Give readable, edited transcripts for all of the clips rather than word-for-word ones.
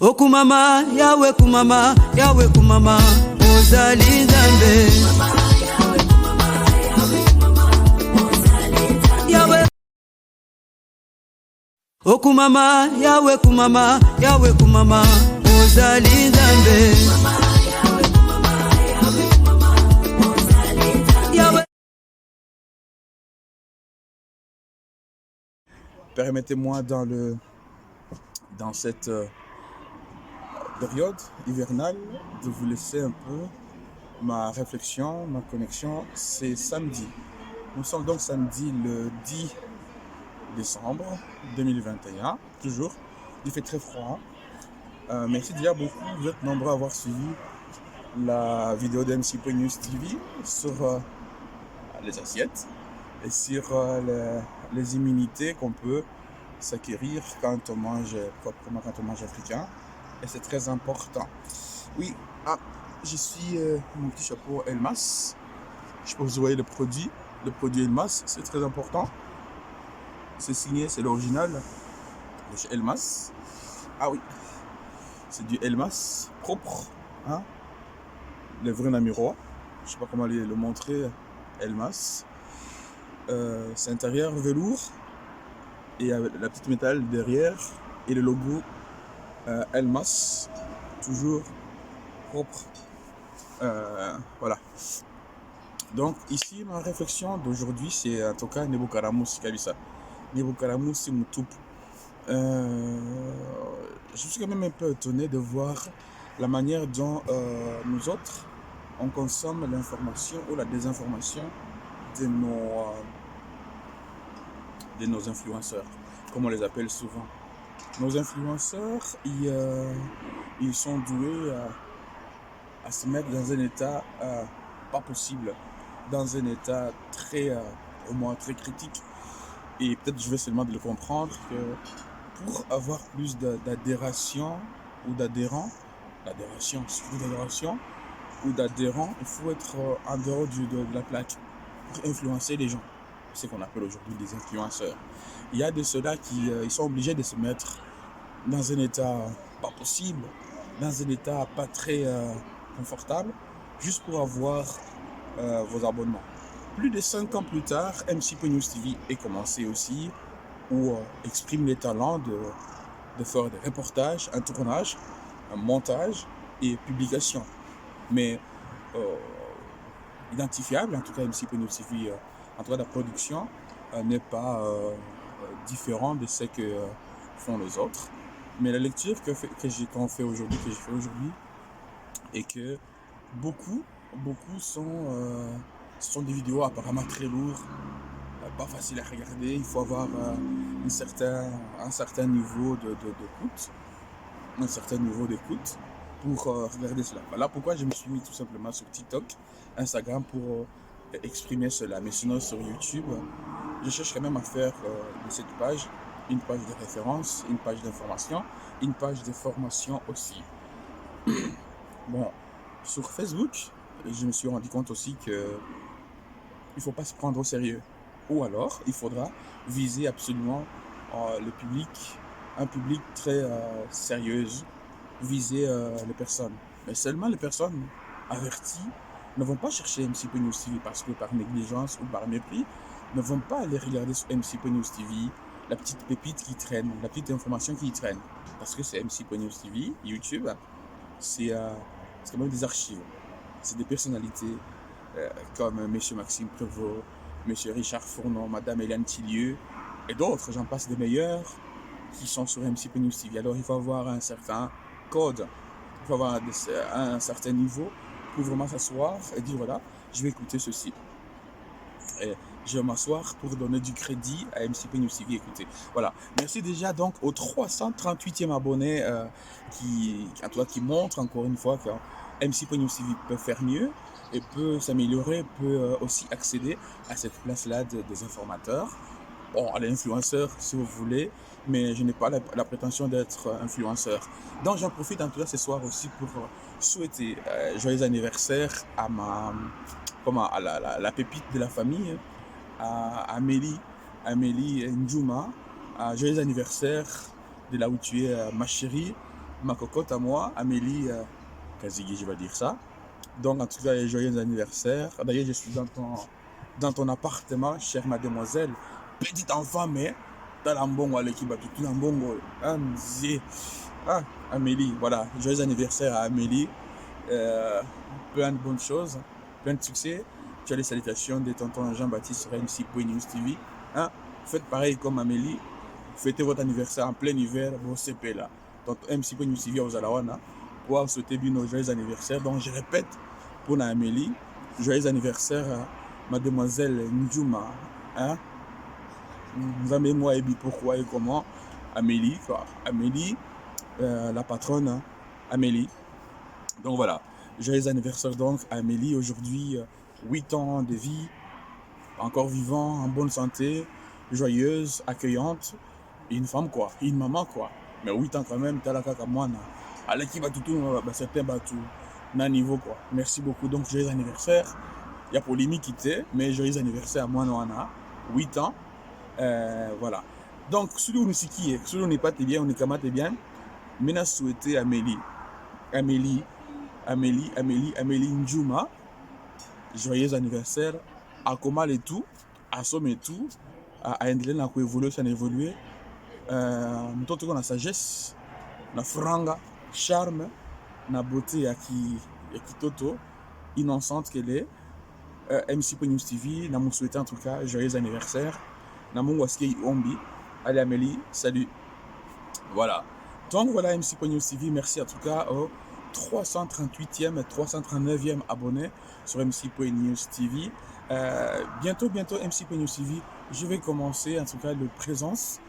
Okumama, Yahweh kumama, Yahweh kumama, ozali Nzambe. Yahweh. Okumama, Yahweh kumama, Yahweh kumama, ozali Nzambe. Yahweh. Permettez-moi dans cette période hivernale de vous laisser un peu ma réflexion, ma connexion. C'est samedi. Nous sommes donc samedi le 10 décembre 2021. Toujours, il fait très froid. Merci déjà beaucoup. Vous êtes nombreux à avoir suivi la vidéo de MC.News TV sur les assiettes et sur les immunités qu'on peut s'acquérir quand on mange proprement, quand on mange africain. Et c'est très important. Oui, je suis mon petit chapeau Elmas. Je sais pas si vous voyez le produit Elmas, c'est très important. C'est signé, c'est l'original de chez Elmas. Ah oui, c'est du Elmas propre, hein? Le vrai Namiro. Je sais pas comment le montrer. Elmas. C'est intérieur velours et la petite métal derrière et le logo Elmas, toujours propre. Voilà. Donc ici ma réflexion d'aujourd'hui c'est en tout cas Nebukaramus Kabisa. Nebukaramus Moutup. Je suis quand même un peu étonné de voir la manière dont nous autres on consomme l'information ou la désinformation de nos influenceurs, comme on les appelle souvent. Nos influenceurs, ils sont doués à se mettre dans un état pas possible, dans un état très, au moins très critique. Et peut-être je vais seulement le comprendre que pour avoir plus d'adhération ou d'adhérents, ou d'adhérents, il faut être en dehors de la plaque pour influencer les gens. C'est ce qu'on appelle aujourd'hui des influenceurs. Il y a de ceux-là qui ils sont obligés de se mettre dans un état pas possible, dans un état pas très confortable, juste pour avoir vos abonnements. Plus de 5 ans plus tard, MC.News TV est commencé aussi, où exprime les talents de faire des reportages, un tournage, un montage et publication. Mais identifiable, en tout cas MC.News TV, en tout cas la production n'est pas différent de ce que font les autres. Mais la lecture que j'ai fait aujourd'hui est que beaucoup sont des vidéos apparemment très lourdes, pas faciles à regarder. Il faut avoir un certain niveau d'écoute, pour regarder cela. Voilà pourquoi je me suis mis tout simplement sur TikTok, Instagram pour exprimer cela. Mais sinon sur YouTube, je cherche quand même à faire de cette page une page de référence, une page d'information, une page de formation aussi. Bon, sur Facebook, je me suis rendu compte aussi que il ne faut pas se prendre au sérieux. Ou alors, il faudra viser absolument le public, un public très sérieux, viser les personnes. Mais seulement les personnes averties ne vont pas chercher MC.News TV parce que par négligence ou par mépris, ne vont pas aller regarder sur MC.News TV la petite pépite qui traîne, la petite information qui traîne. Parce que c'est MC.News TV, YouTube, c'est quand même des archives. C'est des personnalités comme M. Maxime Prévost, M. Richard Fournon, Mme Hélène Tillieu et d'autres, j'en passe des meilleurs, qui sont sur MC.News TV. Alors il faut avoir un certain code, il faut avoir un certain niveau pour vraiment s'asseoir et dire voilà, je vais écouter ceci. Et je vais m'asseoir pour donner du crédit à MC.News TV. Écoutez, voilà. Merci déjà donc aux 338e abonnés qui montrent encore une fois que MC.News TV peut faire mieux et peut s'améliorer, peut aussi accéder à cette place-là des informateurs. Bon, à l'influenceur si vous voulez, mais je n'ai pas la prétention d'être influenceur. Donc j'en profite en tout cas ce soir aussi pour souhaiter joyeux anniversaire à la pépite de la famille, à Amélie Ndjouma. Joyeux anniversaire de là où tu es, ma chérie. ma cocotte à moi, Amélie Kazigi, je vais dire ça. Donc, en tout cas, joyeux anniversaire. D'ailleurs, je suis dans ton appartement, chère mademoiselle. Petite enfant, mais dans l'ambongo, l'équipe a tout l'ambongo. Amélie, voilà. Joyeux anniversaire à Amélie. Plein de bonnes choses, plein de succès. Tu as les salutations de tonton Jean-Baptiste sur MC.News TV. Hein? Faites pareil comme Amélie. Fêtez votre anniversaire en plein hiver. Bon, CP là. Tonton MC.News TV aux Alawana. Pour souhaiter bien nos joyeux anniversaires. Donc, je répète pour Amélie. Joyeux anniversaire à mademoiselle Ndjouma. Hein? Vous avez moi et pourquoi et comment. Amélie, quoi. Amélie, la patronne. Hein? Amélie. Donc voilà. Joyeux anniversaire donc à Amélie. Aujourd'hui, 8 ans de vie. Encore vivant, en bonne santé. Joyeuse, accueillante. Une femme quoi. Une maman quoi. Mais 8 ans quand même. T'as la caca moi. À l'équipe, c'était battu. N'a niveau quoi. Merci beaucoup. Donc joyeux anniversaire. Il y a polémique qui était, mais joyeux anniversaire à moi, Noana. 8 ans. Voilà. Donc, celui où nous sommes, celui où on n'est pas bien, on est kamate bien. Maintenant, souhaiter Amélie Ndjouma. Joyeux anniversaire. À Komal et tout. À Somme et tout. À Endelen, à évoluer, ça a évolué. Nous avons la sagesse, la franga, charme, la beauté à qui Toto, innocente qu'elle est. MC.News TV, nous souhaitons en tout cas joyeux anniversaire. Nous waski ombi. Allez Amélie, salut. Voilà. Donc voilà MC.News TV, merci en tout cas au 338e et 339e abonné sur MC.News TV. Bientôt MC.News TV, je vais commencer en tout cas de présence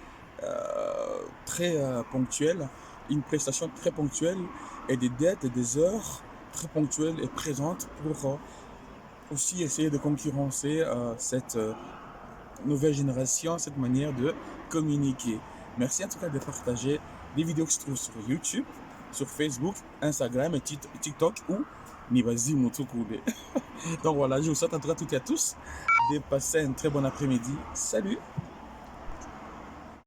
très ponctuelle, une prestation très ponctuelle et des dates et des heures très ponctuelles et présentes pour aussi essayer de concurrencer cette nouvelle génération, cette manière de communiquer. Merci en tout cas de partager des vidéos qui se trouvent sur YouTube, sur Facebook, Instagram et TikTok ou Nibazi Moutoukoube. Donc voilà, je vous souhaite en tout cas toutes et à tous de passer un très bon après-midi. Salut!